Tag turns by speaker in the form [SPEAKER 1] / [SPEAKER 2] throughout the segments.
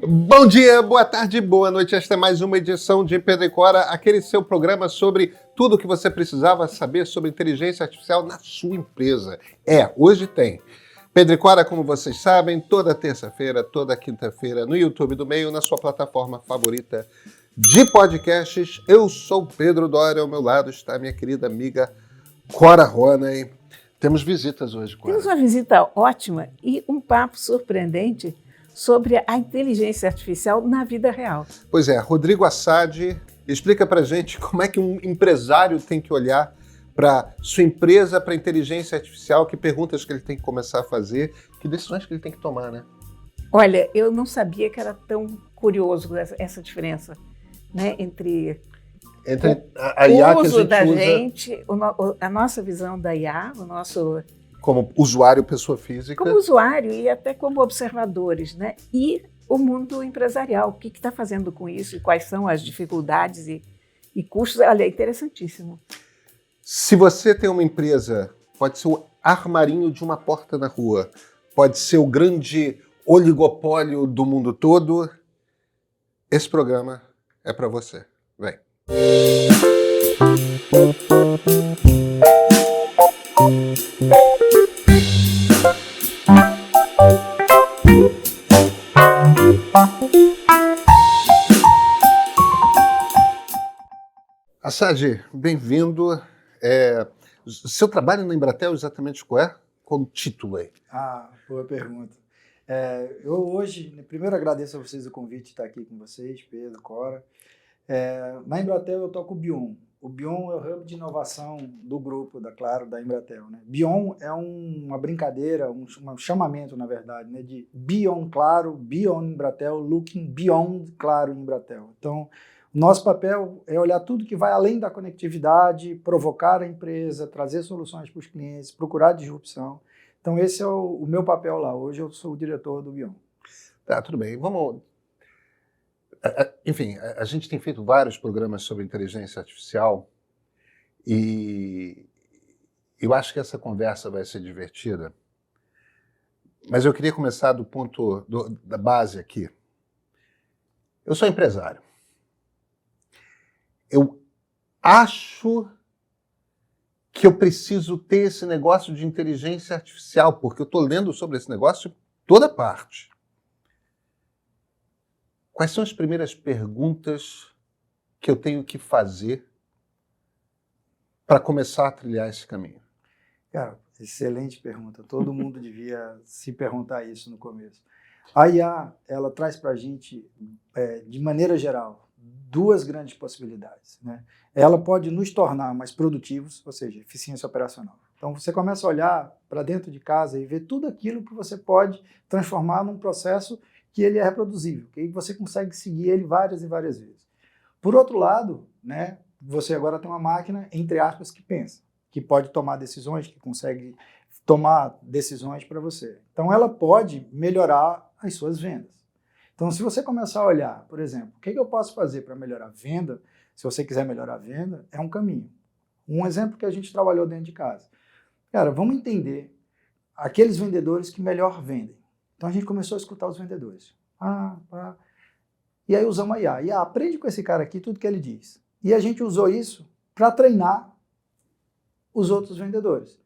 [SPEAKER 1] Bom dia, boa tarde, boa noite. Esta é mais uma edição de Pedro e Cora, aquele seu programa sobre tudo o que você precisava saber sobre inteligência artificial na sua empresa. Hoje tem Pedro e Cora, como vocês sabem, toda terça-feira, toda quinta-feira, no YouTube do Meio, na sua plataforma favorita de podcasts. Eu sou Pedro Doria, ao meu lado está a minha querida amiga Cora Ronay. Temos visitas hoje, Cora.
[SPEAKER 2] Temos uma visita ótima e um papo surpreendente sobre a inteligência artificial na vida real.
[SPEAKER 1] Pois é, Rodrigo Assad explica pra gente como é que um empresário tem que olhar para sua empresa, para a inteligência artificial, que perguntas que ele tem que começar a fazer, que decisões que ele tem que tomar, né?
[SPEAKER 2] Olha, eu não sabia que era tão curioso essa diferença, né, entre
[SPEAKER 1] a IA
[SPEAKER 2] o
[SPEAKER 1] que a
[SPEAKER 2] uso
[SPEAKER 1] gente
[SPEAKER 2] da
[SPEAKER 1] usa
[SPEAKER 2] gente, a nossa visão da IA, o nosso
[SPEAKER 1] como usuário, pessoa física.
[SPEAKER 2] como usuário e até como observadores, né? E o mundo empresarial, o que está fazendo com isso e quais são as dificuldades e custos. Olha, é interessantíssimo.
[SPEAKER 1] Se você tem uma empresa, pode ser o armarinho de uma porta na rua, pode ser o grande oligopólio do mundo todo, esse programa é para você. Vem. Assad, bem-vindo. Seu trabalho na Embratel exatamente qual é? Qual o título aí?
[SPEAKER 3] Boa pergunta. Eu hoje, primeiro agradeço a vocês o convite de estar aqui com vocês, Pedro, Cora. Na Embratel eu toco o Bion. O Bion é o hub de inovação do grupo, Claro, da Embratel, né? Bion é uma brincadeira, um chamamento, na verdade, né? De Beyond Claro, Beyond Embratel, Looking Beyond Claro Embratel. Então, nosso papel é olhar tudo que vai além da conectividade, provocar a empresa, trazer soluções para os clientes, procurar disrupção. Então, esse é o meu papel lá. Hoje eu sou o diretor do Bion.
[SPEAKER 1] Tá, tudo bem. Vamos... Enfim, a gente tem feito vários programas sobre inteligência artificial e eu acho que essa conversa vai ser divertida. Mas eu queria começar do ponto da base aqui. Eu sou empresário. Eu acho que eu preciso ter esse negócio de inteligência artificial, porque eu estou lendo sobre esse negócio de toda parte. Quais são as primeiras perguntas que eu tenho que fazer para começar a trilhar esse caminho?
[SPEAKER 3] Cara, excelente pergunta. Todo mundo devia se perguntar isso no começo. A IA, ela traz para a gente, de maneira geral, duas grandes possibilidades, né? Ela pode nos tornar mais produtivos, ou seja, eficiência operacional. Então, você começa a olhar para dentro de casa e ver tudo aquilo que você pode transformar num processo que ele é reproduzível, que você consegue seguir ele várias e várias vezes. Por outro lado, né, você agora tem uma máquina, entre aspas, que pensa, que pode tomar decisões, que consegue tomar decisões para você. Então, ela pode melhorar as suas vendas. Então, se você começar a olhar, por exemplo, o que eu posso fazer para melhorar a venda, se você quiser melhorar a venda, é um caminho. Um exemplo que a gente trabalhou dentro de casa. Cara, vamos entender aqueles vendedores que melhor vendem. Então, a gente começou a escutar os vendedores. E aí usamos a IA. IA, aprende com esse cara aqui tudo que ele diz. E a gente usou isso para treinar os outros vendedores.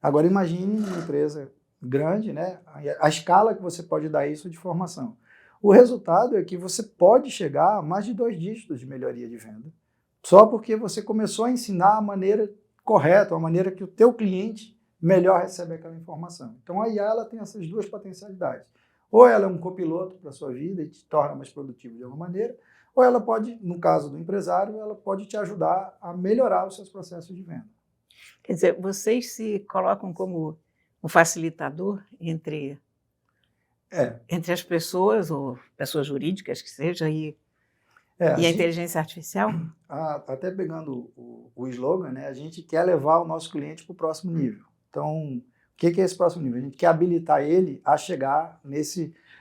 [SPEAKER 3] Agora, imagine uma empresa grande, né? A escala que você pode dar isso de formação. O resultado é que você pode chegar a mais de 2 dígitos de melhoria de venda, só porque você começou a ensinar a maneira correta, a maneira que o teu cliente melhor recebe aquela informação. Então, a IA ela tem essas duas potencialidades. Ou ela é um copiloto para a sua vida e te torna mais produtivo de alguma maneira, ou ela pode, no caso do empresário, ela pode te ajudar a melhorar os seus processos de venda.
[SPEAKER 2] Quer dizer, vocês se colocam como um facilitador entre as pessoas, ou pessoas jurídicas que seja, e a inteligência artificial?
[SPEAKER 3] Até pegando o slogan, né, a gente quer levar o nosso cliente para o próximo nível. Então, o que é esse próximo nível? A gente quer habilitar ele a chegar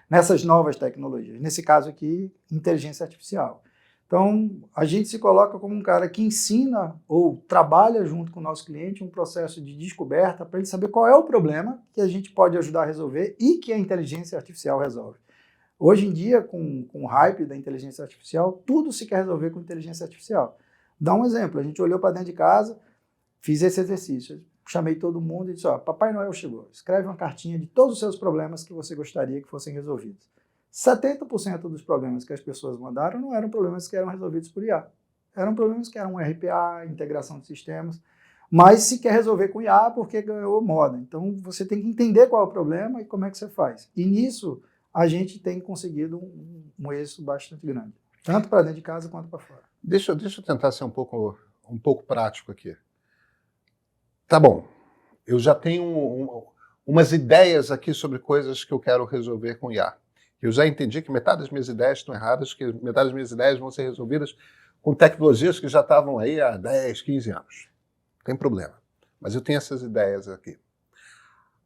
[SPEAKER 3] nessas novas tecnologias. Nesse caso aqui, inteligência artificial. Então, a gente se coloca como um cara que ensina ou trabalha junto com o nosso cliente um processo de descoberta para ele saber qual é o problema que a gente pode ajudar a resolver e que a inteligência artificial resolve. Hoje em dia, com o hype da inteligência artificial, tudo se quer resolver com inteligência artificial. Dá um exemplo, a gente olhou para dentro de casa, fiz esse exercício, chamei todo mundo e disse, Papai Noel chegou, escreve uma cartinha de todos os seus problemas que você gostaria que fossem resolvidos. 70% dos problemas que as pessoas mandaram não eram problemas que eram resolvidos por IA. Eram problemas que eram RPA, integração de sistemas, mas se quer resolver com IA porque ganhou moda. Então, você tem que entender qual é o problema e como é que você faz. E nisso, a gente tem conseguido um êxito bastante grande, tanto para dentro de casa quanto para fora.
[SPEAKER 1] Deixa eu tentar ser um pouco prático aqui. Tá bom, eu já tenho umas ideias aqui sobre coisas que eu quero resolver com IA. Eu já entendi que metade das minhas ideias estão erradas, que metade das minhas ideias vão ser resolvidas com tecnologias que já estavam aí há 10, 15 anos. Não tem problema. Mas eu tenho essas ideias aqui.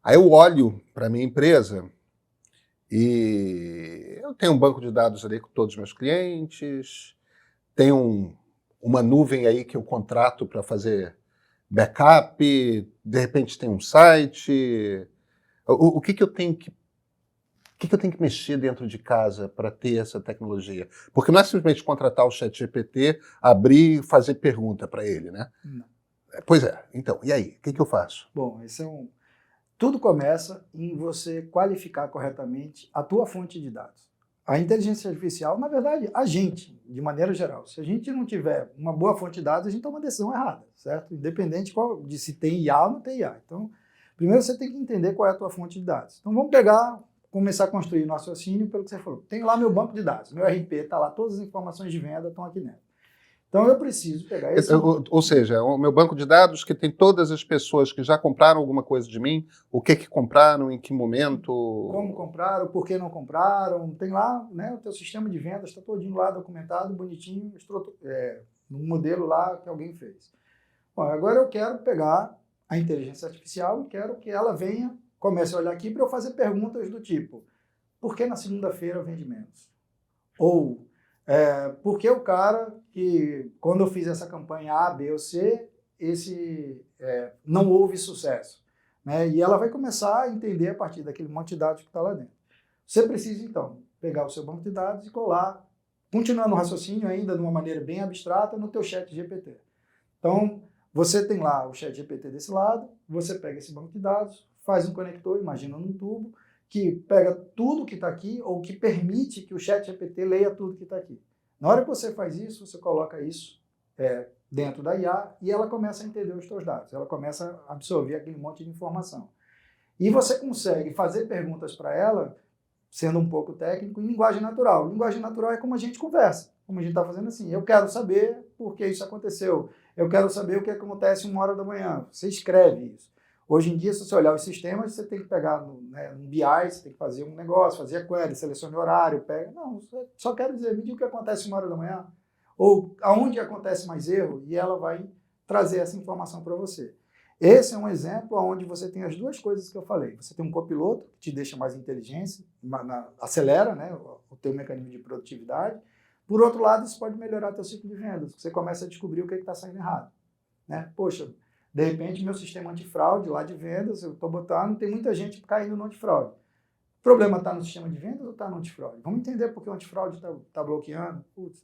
[SPEAKER 1] Aí eu olho para a minha empresa e eu tenho um banco de dados ali com todos os meus clientes, tenho uma nuvem aí que eu contrato para fazer backup, de repente tem um site. O que eu tenho que mexer dentro de casa para ter essa tecnologia? Porque não é simplesmente contratar o ChatGPT, abrir e fazer pergunta para ele, né?
[SPEAKER 3] Não.
[SPEAKER 1] Pois é. Então, e aí? O que eu faço?
[SPEAKER 3] Bom, tudo começa em você qualificar corretamente a tua fonte de dados. A inteligência artificial, na verdade, a gente, de maneira geral, se a gente não tiver uma boa fonte de dados, a gente toma uma decisão errada, certo? Independente de se tem IA ou não tem IA. Então, primeiro você tem que entender qual é a tua fonte de dados. Então, vamos começar a construir nosso raciocínio pelo que você falou. Tenho lá meu banco de dados, meu RP está lá, todas as informações de venda estão aqui dentro. Então, eu preciso pegar esse...
[SPEAKER 1] Ou seja, o meu banco de dados que tem todas as pessoas que já compraram alguma coisa de mim, o que compraram, em que momento...
[SPEAKER 3] Como compraram, por que não compraram. Tem lá, né, o teu sistema de vendas, está todinho lá documentado, bonitinho, no modelo lá que alguém fez. Bom, agora eu quero pegar a inteligência artificial e quero que ela comece a olhar aqui para eu fazer perguntas do tipo, por que na segunda-feira vende menos? Ou... por que o cara que, quando eu fiz essa campanha A, B ou C, não houve sucesso? Né? E ela vai começar a entender a partir daquele monte de dados que está lá dentro. Você precisa, então, pegar o seu banco de dados e colar, continuando o raciocínio ainda de uma maneira bem abstrata, no teu chat GPT. Então, você tem lá o chat GPT desse lado, você pega esse banco de dados, faz um conector, imagina num tubo, que pega tudo que está aqui ou que permite que o ChatGPT leia tudo que está aqui. Na hora que você faz isso, você coloca isso dentro da IA e ela começa a entender os seus dados, ela começa a absorver aquele monte de informação. E você consegue fazer perguntas para ela, sendo um pouco técnico, em linguagem natural. Linguagem natural é como a gente conversa, como a gente está fazendo assim. Eu quero saber por que isso aconteceu, eu quero saber o que acontece 1h da manhã. Você escreve isso. Hoje em dia, se você olhar os sistemas, você tem que pegar no BI, você tem que fazer um negócio, fazer a query, selecione o horário, pega. Não, só quero dizer, me diga o que acontece 1h da manhã, ou aonde acontece mais erro, e ela vai trazer essa informação para você. Esse é um exemplo onde você tem as duas coisas que eu falei. Você tem um copiloto que te deixa mais inteligência, acelera, né, o teu mecanismo de produtividade. Por outro lado, isso pode melhorar teu ciclo de vendas. Você começa a descobrir o que está saindo errado. Né? Poxa, de repente, meu sistema antifraude lá de vendas, eu estou botando, tem muita gente caindo no antifraude. O problema está no sistema de vendas ou está no antifraude? Vamos entender por que o antifraude está bloqueando. Putz,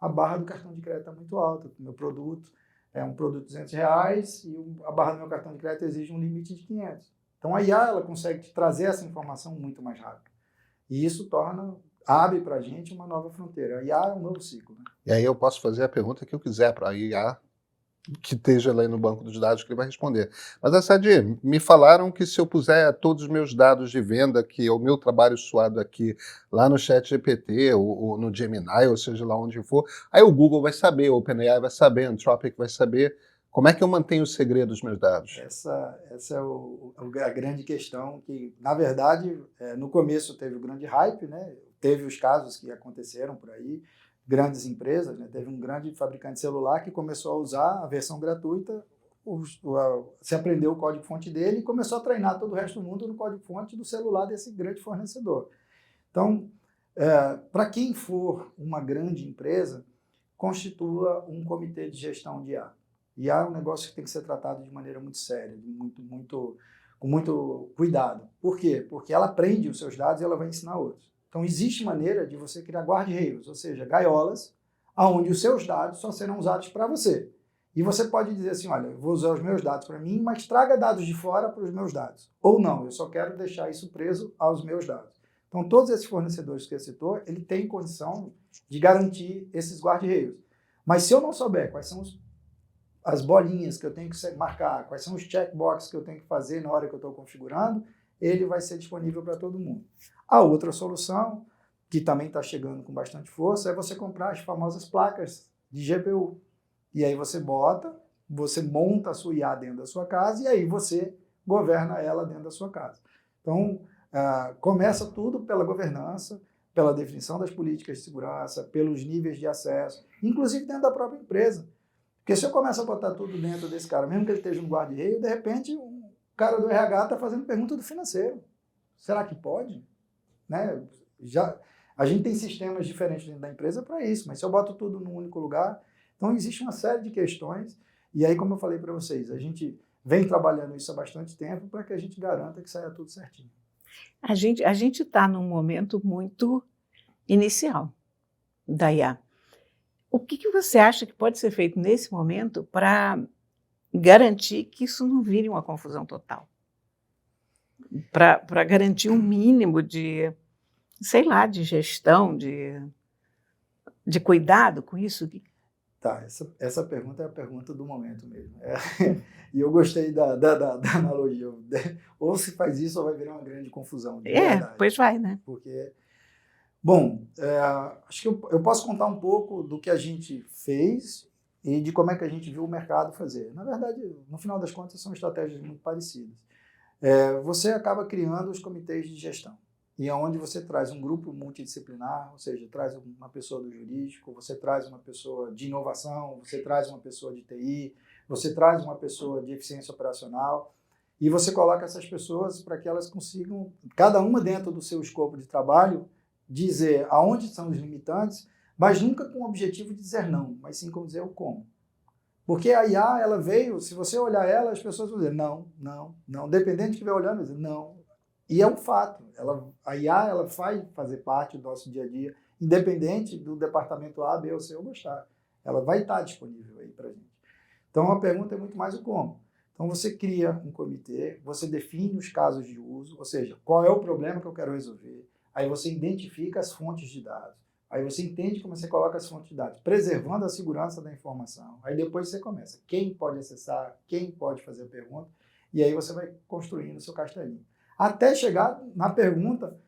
[SPEAKER 3] a barra do cartão de crédito está muito alta. Meu produto é um produto de R$200 e a barra do meu cartão de crédito exige um limite de 500. Então, a IA ela consegue te trazer essa informação muito mais rápido. E isso abre para a gente uma nova fronteira. A IA é um novo ciclo. Né?
[SPEAKER 1] E aí eu posso fazer a pergunta que eu quiser para a IA, que esteja lá no banco dos dados que ele vai responder. Mas, Assadir, me falaram que se eu puser todos os meus dados de venda, que é o meu trabalho suado aqui, lá no ChatGPT, ou no Gemini, ou seja lá onde for, aí o Google vai saber, o OpenAI vai saber, a Anthropic vai saber. Como é que eu mantenho o segredo dos meus dados?
[SPEAKER 3] Essa é a grande questão que, na verdade, no começo teve o grande hype, né? Teve os casos que aconteceram por aí, grandes empresas, né? Teve um grande fabricante de celular que começou a usar a versão gratuita, se aprendeu o código-fonte dele e começou a treinar todo o resto do mundo no código-fonte do celular desse grande fornecedor. Então, para quem for uma grande empresa, constitua um comitê de gestão de IA. IA é um negócio que tem que ser tratado de maneira muito séria, com muito cuidado. Por quê? Porque ela aprende os seus dados e ela vai ensinar outros. Então, existe maneira de você criar guardrails, ou seja, gaiolas, onde os seus dados só serão usados para você. E você pode dizer assim, olha, eu vou usar os meus dados para mim, mas traga dados de fora para os meus dados. Ou não, eu só quero deixar isso preso aos meus dados. Então, todos esses fornecedores que você citou, ele tem condição de garantir esses guardrails. Mas se eu não souber quais são as bolinhas que eu tenho que marcar, quais são os checkboxes que eu tenho que fazer na hora que eu estou configurando, ele vai ser disponível para todo mundo. A outra solução, que também está chegando com bastante força, é você comprar as famosas placas de GPU. E aí você monta a sua IA dentro da sua casa e aí você governa ela dentro da sua casa. Então, começa tudo pela governança, pela definição das políticas de segurança, pelos níveis de acesso, inclusive dentro da própria empresa. Porque se eu começo a botar tudo dentro desse cara, mesmo que ele esteja no guarda-reio, de repente o cara do RH está fazendo pergunta do financeiro. Será que pode? Né? A gente tem sistemas diferentes dentro da empresa para isso, mas se eu boto tudo num único lugar, então existe uma série de questões, e aí, como eu falei para vocês, a gente vem trabalhando isso há bastante tempo para que a gente garanta que saia tudo certinho.
[SPEAKER 2] A gente está num momento muito inicial da IA. O que você acha que pode ser feito nesse momento para garantir que isso não vire uma confusão total? Para garantir um mínimo de, sei lá, de gestão, de cuidado com isso?
[SPEAKER 3] Tá, essa pergunta é a pergunta do momento mesmo. E eu gostei da analogia. Ou se faz isso, ou vai virar uma grande confusão. De verdade.
[SPEAKER 2] Pois vai, né?
[SPEAKER 3] Porque, bom, acho que eu posso contar um pouco do que a gente fez e de como é que a gente viu o mercado fazer. Na verdade, no final das contas, são estratégias muito parecidas. Você acaba criando os comitês de gestão. E é onde você traz um grupo multidisciplinar, ou seja, traz uma pessoa do jurídico, você traz uma pessoa de inovação, você traz uma pessoa de TI, você traz uma pessoa de eficiência operacional, e você coloca essas pessoas para que elas consigam, cada uma dentro do seu escopo de trabalho, dizer aonde são os limitantes, mas nunca com o objetivo de dizer não, mas sim com dizer o como. Porque a IA, ela veio, se você olhar ela, as pessoas vão dizer não, não, não, dependente de quem estiver olhando, vai dizer não. E é um fato, a IA ela vai fazer parte do nosso dia a dia, independente do departamento A, B ou C ou gostar. Ela vai estar disponível aí para a gente. Então, a pergunta é muito mais o como. Então, você cria um comitê, você define os casos de uso, ou seja, qual é o problema que eu quero resolver. Aí você identifica as fontes de dados. Aí você entende como você coloca as fontes de dados, preservando a segurança da informação. Aí depois você começa. Quem pode acessar, quem pode fazer a pergunta, e aí você vai construindo o seu castelinho. Até chegar na pergunta,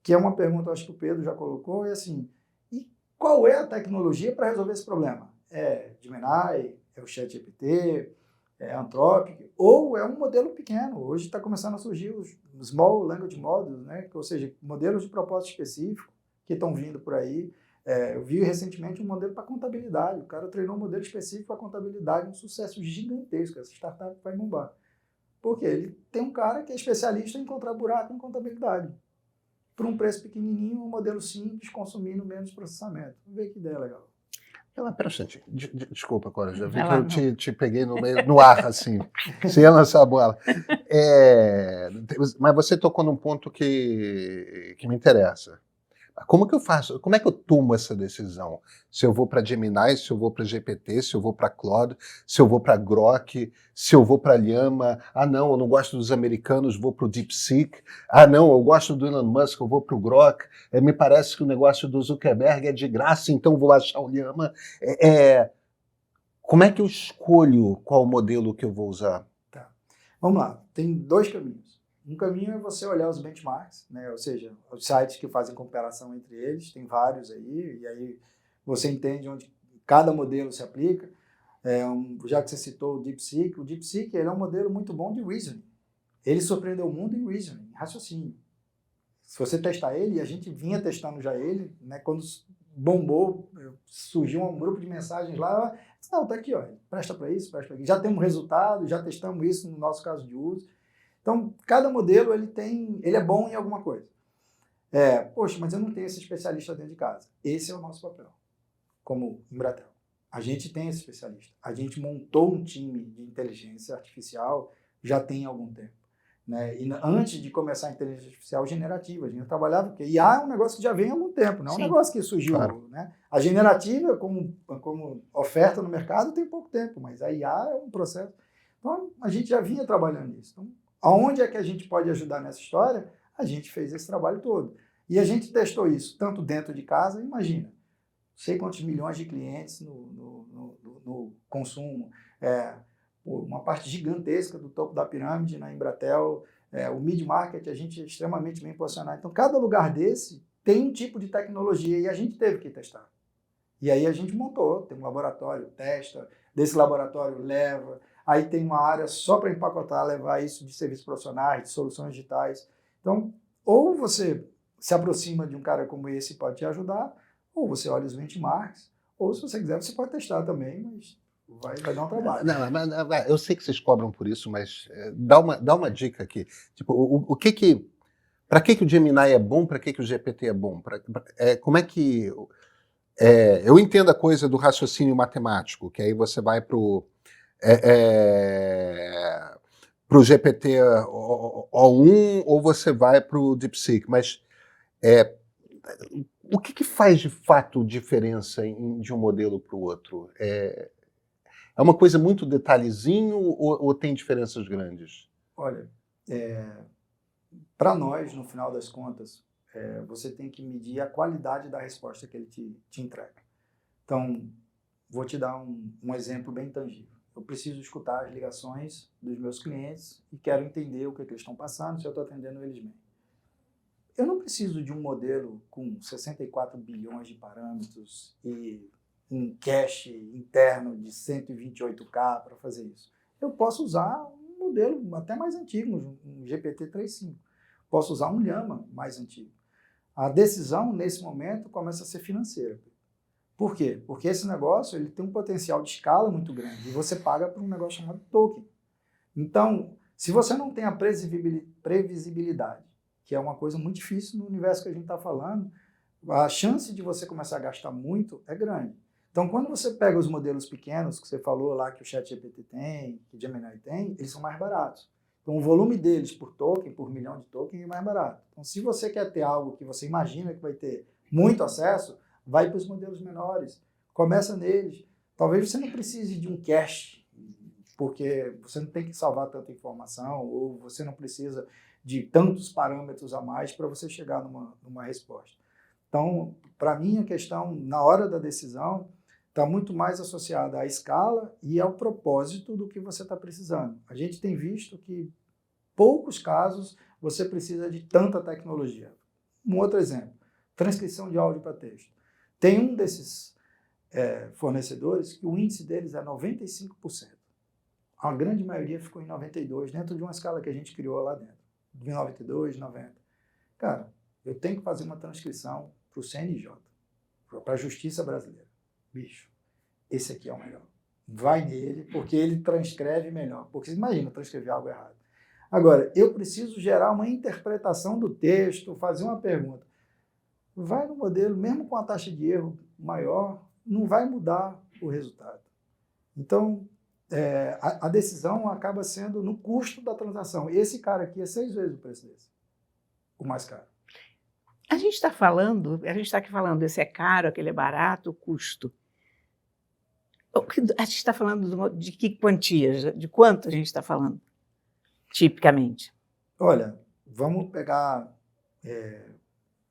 [SPEAKER 3] que é uma pergunta, acho que o Pedro já colocou, é assim, e qual é a tecnologia para resolver esse problema? É Gemini, é o ChatGPT, é Anthropic, ou é um modelo pequeno? Hoje está começando a surgir os Small Language Models, né? Ou seja, modelos de propósito específico que estão vindo por aí. Eu vi recentemente um modelo para contabilidade, o cara treinou um modelo específico para contabilidade, um sucesso gigantesco, essa startup vai bombar. Porque ele tem um cara que é especialista em encontrar buraco em contabilidade. Por um preço pequenininho, um modelo simples, consumindo menos processamento. Vamos ver que ideia legal.
[SPEAKER 1] Pera um instante. Desculpa, Cora, já vi que eu te peguei no ar, assim. Você ia lançar a bola. Mas você tocou num ponto que me interessa. Como que eu faço? Como é que eu tomo essa decisão? Se eu vou para Gemini, se eu vou para GPT, se eu vou para Claude, se eu vou para Grok, se eu vou para Llama. Ah, não, eu não gosto dos americanos, vou para o DeepSeek. Ah, não, eu gosto do Elon Musk, eu vou para o Grok. Me parece que o negócio do Zuckerberg é de graça, então vou achar o Llama. Como é que eu escolho qual modelo que eu vou usar?
[SPEAKER 3] Tá. Vamos lá, tem dois caminhos. Um caminho é você olhar os benchmarks, né? Ou seja, os sites que fazem comparação entre eles, tem vários aí, e aí você entende onde cada modelo se aplica. Já que você citou o DeepSeek ele é um modelo muito bom de reasoning. Ele surpreendeu o mundo em reasoning, em raciocínio. Se você testar ele, e a gente vinha testando já ele, né? Quando bombou, surgiu um grupo de mensagens lá, não, tá aqui, ó, presta para isso, presta para aquilo. Já temos resultado, já testamos isso no nosso caso de uso. Então, cada modelo ele é bom em alguma coisa. Poxa, mas eu não tenho esse especialista dentro de casa. Esse é o nosso papel, como Embratel. A gente tem esse especialista. A gente montou um time de inteligência artificial já tem algum tempo. né? E antes de começar a inteligência artificial generativa, a gente trabalhava, porque IA é um negócio que já vem há algum tempo, não é um negócio que surgiu. Claro. Né? A generativa, como oferta no mercado, tem pouco tempo, mas a IA é um processo. Então, a gente já vinha trabalhando nisso. Então, aonde é que a gente pode ajudar nessa história? A gente fez esse trabalho todo. E a gente testou isso, tanto dentro de casa, imagina, sei quantos milhões de clientes no consumo, uma parte gigantesca do topo da pirâmide na Embratel, o mid-market, a gente é extremamente bem posicionado. Então, cada lugar desse tem um tipo de tecnologia e a gente teve que testar. E aí a gente montou, tem um laboratório, testa, desse laboratório leva, aí tem uma área só para empacotar, levar isso de serviços profissionais, de soluções digitais. Então, ou você se aproxima de um cara como esse e pode te ajudar, ou você olha os benchmarks, ou se você quiser, você pode testar também, mas vai dar um trabalho.
[SPEAKER 1] Não, eu sei que vocês cobram por isso, mas dá uma dica aqui. Tipo, para que o Gemini é bom, para que o GPT é bom? Como é que... eu entendo a coisa do raciocínio matemático, que aí você vai para o GPT O1 ou você vai para o DeepSeek, mas o que faz de fato diferença de um modelo para o outro? É uma coisa muito detalhezinho ou tem diferenças grandes?
[SPEAKER 3] Olha, para nós, no final das contas, você tem que medir a qualidade da resposta que ele te entrega. Então, vou te dar um exemplo bem tangível. Eu preciso escutar as ligações dos meus clientes e quero entender o que eles estão passando, se eu estou atendendo eles bem. Eu não preciso de um modelo com 64 bilhões de parâmetros e um cache interno de 128K para fazer isso. Eu posso usar um modelo até mais antigo, um GPT-3.5. Posso usar um Llama mais antigo. A decisão, nesse momento, começa a ser financeira. Por quê? Porque esse negócio ele tem um potencial de escala muito grande e você paga por um negócio chamado token. Então, se você não tem a previsibilidade, que é uma coisa muito difícil no universo que a gente está falando, a chance de você começar a gastar muito é grande. Então, quando você pega os modelos pequenos, que você falou lá que o ChatGPT tem, que o Gemini tem, eles são mais baratos. Então, o volume deles por token, por milhão de token, é mais barato. Então, se você quer ter algo que você imagina que vai ter muito acesso, vai para os modelos menores, começa neles. Talvez você não precise de um cache, porque você não tem que salvar tanta informação, ou você não precisa de tantos parâmetros a mais para você chegar numa resposta. Então, para mim, a questão, na hora da decisão, está muito mais associada à escala e ao propósito do que você está precisando. A gente tem visto que, poucos casos, você precisa de tanta tecnologia. Um outro exemplo, transcrição de áudio para texto. Tem um desses fornecedores que o índice deles é 95%. A grande maioria ficou em 92%, dentro de uma escala que a gente criou lá dentro. De 92%, 90%. Cara, eu tenho que fazer uma transcrição para o CNJ, para a Justiça Brasileira. Bicho, esse aqui é o melhor. Vai nele, porque ele transcreve melhor. Porque imagina transcrever algo errado. Agora, eu preciso gerar uma interpretação do texto, fazer uma pergunta. Vai no modelo, mesmo com a taxa de erro maior, não vai mudar o resultado. Então, a decisão acaba sendo no custo da transação. Esse cara aqui é 6 vezes o preço desse, o mais caro.
[SPEAKER 2] A gente está aqui falando, esse é caro, aquele é barato, o custo. A gente está falando de que quantias, de quanto a gente está falando, tipicamente?
[SPEAKER 3] Olha, vamos pegar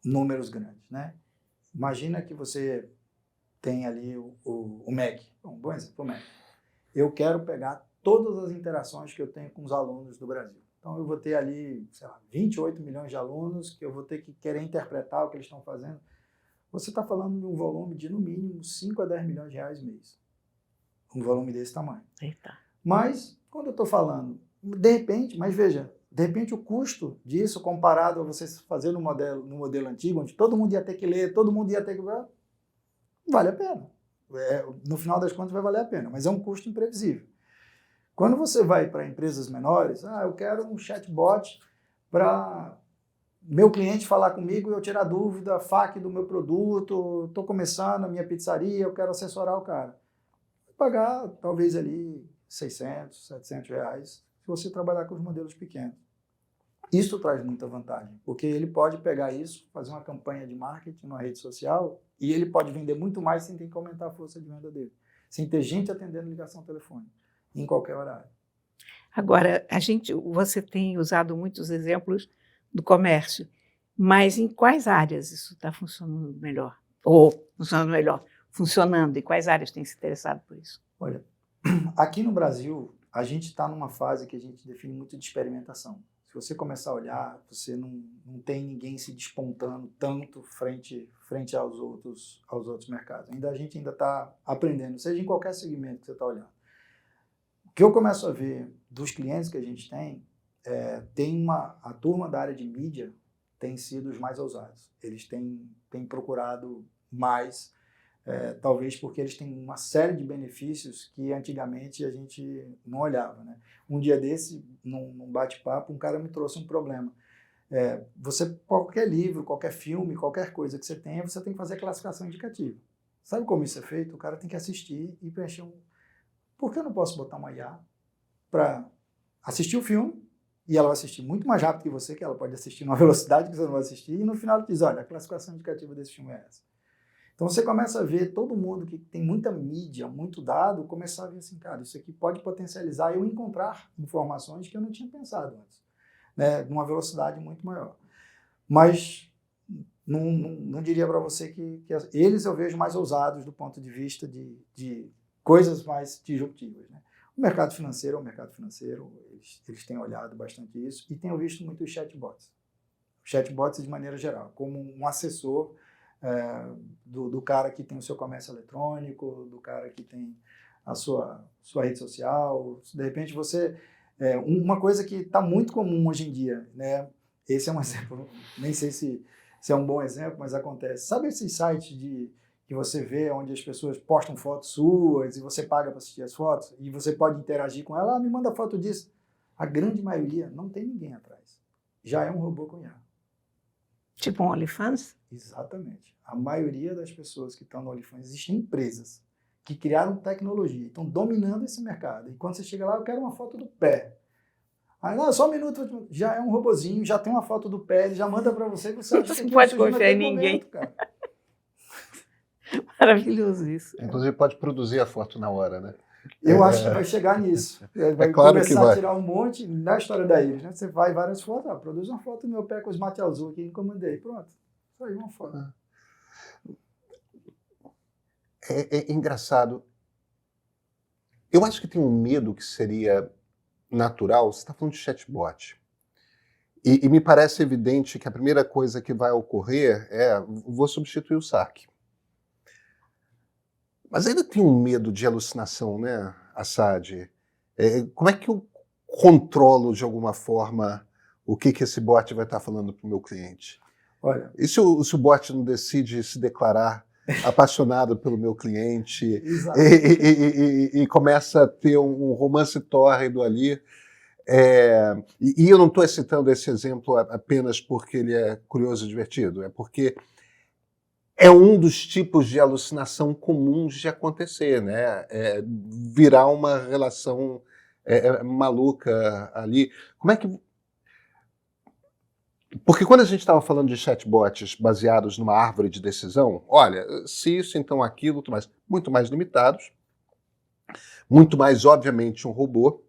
[SPEAKER 3] números grandes, né? Imagina que você tem ali o MEC, um bom exemplo, o MEC. Eu quero pegar todas as interações que eu tenho com os alunos do Brasil. Então, eu vou ter ali, sei lá, 28 milhões de alunos que eu vou ter que querer interpretar o que eles estão fazendo. Você está falando de um volume de, no mínimo, 5 a 10 milhões de reais mês. Um volume desse tamanho.
[SPEAKER 2] Eita.
[SPEAKER 3] Mas, quando eu estou falando, de repente, mas veja, de repente o custo disso, comparado a você fazer no modelo antigo, onde todo mundo ia ter que ler, todo mundo ia ter que... Vale a pena. No final das contas vai valer a pena, mas é um custo imprevisível. Quando você vai para empresas menores, eu quero um chatbot para meu cliente falar comigo e eu tirar dúvida, FAQ do meu produto, estou começando a minha pizzaria, eu quero assessorar o cara. Vou pagar talvez ali 600, 700 reais se você trabalhar com os modelos pequenos. Isso traz muita vantagem, porque ele pode pegar isso, fazer uma campanha de marketing na rede social e ele pode vender muito mais sem ter que aumentar a força de venda dele, sem ter gente atendendo ligação telefônica, em qualquer horário.
[SPEAKER 2] Agora, você tem usado muitos exemplos do comércio, mas em quais áreas isso está funcionando melhor? Ou funcionando melhor, funcionando, e quais áreas têm se interessado por isso?
[SPEAKER 3] Olha, aqui no Brasil, a gente está numa fase que a gente define muito de experimentação. Se você começar a olhar, você não tem ninguém se despontando tanto frente aos outros mercados. A gente ainda está aprendendo, seja em qualquer segmento que você está olhando. O que eu começo a ver dos clientes que a gente tem, a turma da área de mídia tem sido os mais ousados. Eles têm procurado mais, talvez porque eles têm uma série de benefícios que antigamente a gente não olhava, né? Um dia desse, num bate-papo, um cara me trouxe um problema. Qualquer livro, qualquer filme, qualquer coisa que você tenha, você tem que fazer a classificação indicativa. Sabe como isso é feito? O cara tem que assistir e preencher Por que eu não posso botar uma IA para assistir o filme e ela vai assistir muito mais rápido que você, que ela pode assistir numa velocidade que você não vai assistir, e no final ela diz, olha, a classificação indicativa desse filme é essa. Então você começa a ver todo mundo que tem muita mídia, muito dado, começar a ver assim, cara, isso aqui pode potencializar eu encontrar informações que eu não tinha pensado antes, né, numa velocidade muito maior. Mas não diria para você que eles eu vejo mais ousados do ponto de vista de coisas mais disruptivas, né? O mercado financeiro é o mercado financeiro, eles têm olhado bastante isso e tenho visto muito os chatbots. Chatbots de maneira geral, como um assessor do cara que tem o seu comércio eletrônico, do cara que tem a sua rede social. De repente você... uma coisa que está muito comum hoje em dia, né? Esse é um exemplo, nem sei se é um bom exemplo, mas acontece. Sabe esses sites que você vê onde as pessoas postam fotos suas e você paga para assistir as fotos e você pode interagir com ela, me manda foto disso. A grande maioria não tem ninguém atrás. Já é um robô com IA.
[SPEAKER 2] Tipo um OnlyFans?
[SPEAKER 3] Exatamente. A maioria das pessoas que estão no OnlyFans, existem empresas que criaram tecnologia, estão dominando esse mercado. E quando você chega lá, eu quero uma foto do pé. Aí, não, só um minuto, já é um robozinho, já tem uma foto do pé, ele já manda para você, você
[SPEAKER 2] não pode confiar em ninguém.
[SPEAKER 3] Momento, cara.
[SPEAKER 2] Maravilhoso isso.
[SPEAKER 1] Inclusive pode produzir a foto na hora, né?
[SPEAKER 3] Eu acho que vai chegar nisso. Vai
[SPEAKER 1] claro
[SPEAKER 3] começar a tirar um monte, na história da Iris, né? Você vai várias fotos, produz uma foto do meu pé com os mate azul aqui, encomendei, pronto. Saiu uma foto.
[SPEAKER 1] É engraçado. Eu acho que tem um medo que seria natural. Você está falando de chatbot. E me parece evidente que a primeira coisa que vai ocorrer vou substituir o saque. Mas ainda tem um medo de alucinação, né, Assad? Como é que eu controlo, de alguma forma, o que esse bot vai estar falando para o meu cliente?
[SPEAKER 3] Olha,
[SPEAKER 1] e se o bot não decide se declarar apaixonado pelo meu cliente e começa a ter um romance tórrido ali? E eu não estou citando esse exemplo apenas porque ele é curioso e divertido, é porque é um dos tipos de alucinação comuns de acontecer, né? Virar uma relação maluca ali. Como é que... Porque quando a gente estava falando de chatbots baseados numa árvore de decisão, olha, se isso, então aquilo, muito mais limitados, muito mais, obviamente, um robô,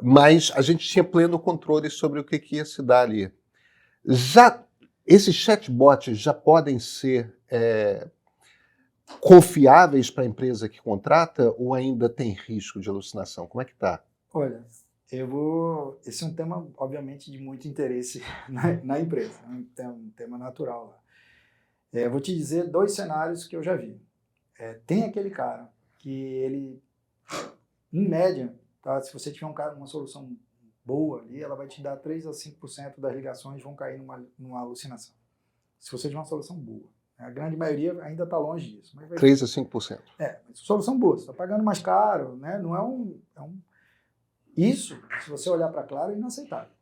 [SPEAKER 1] mas a gente tinha pleno controle sobre o que ia se dar ali. Esses chatbots já podem ser confiáveis para a empresa que contrata ou ainda tem risco de alucinação? Como é que está?
[SPEAKER 3] Olha, esse é um tema, obviamente, de muito interesse na empresa, um tema natural lá. Eu vou te dizer 2 cenários que eu já vi. Tem aquele cara que ele, em média, tá, se você tiver uma solução boa ali, ela vai te dar 3 a 5% das ligações vão cair numa alucinação. Se você tiver uma solução boa. A grande maioria ainda está longe disso. Mas
[SPEAKER 1] 3 a 5%.
[SPEAKER 3] Mas solução boa. Você está pagando mais caro, né? Não é Isso, se você olhar para Claro, é inaceitável.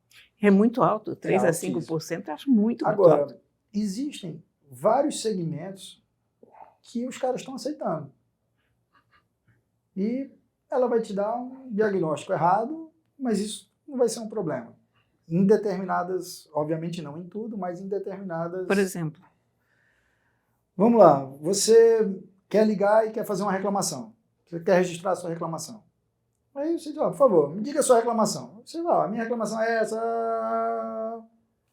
[SPEAKER 2] É muito alto. 3 a 5% eu acho muito alto.
[SPEAKER 3] Agora, existem vários segmentos que os caras estão aceitando. E ela vai te dar um diagnóstico errado, mas isso não vai ser um problema. em determinadas, obviamente não em tudo, mas em determinadas...
[SPEAKER 2] Por exemplo?
[SPEAKER 3] Vamos lá, você quer ligar e quer fazer uma reclamação. Você quer registrar a sua reclamação. Aí você diz, por favor, me diga a sua reclamação. Você vai, a minha reclamação é essa.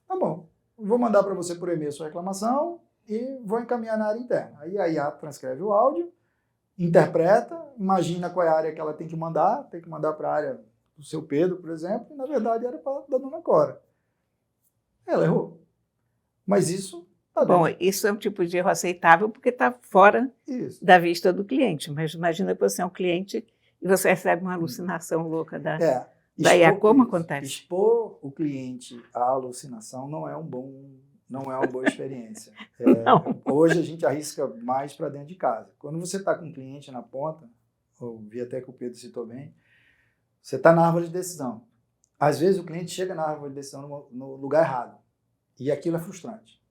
[SPEAKER 3] Tá bom, vou mandar para você por e-mail a sua reclamação e vou encaminhar na área interna. Aí a IA transcreve o áudio, interpreta, imagina qual é a área que ela tem que mandar para a área do seu Pedro, por exemplo, e na verdade era para da dona Cora. Ela errou. Mas isso...
[SPEAKER 2] Bom, isso é um tipo de erro aceitável porque está fora da vista do cliente. Mas imagina que você é um cliente e você recebe uma alucinação louca da IA. Como acontece?
[SPEAKER 3] Expor o cliente à alucinação não é uma boa experiência. Hoje a gente arrisca mais para dentro de casa. Quando você está com um cliente na ponta, eu vi até que o Pedro citou bem, você está na árvore de decisão. Às vezes o cliente chega na árvore de decisão no lugar errado. E aquilo é frustrante.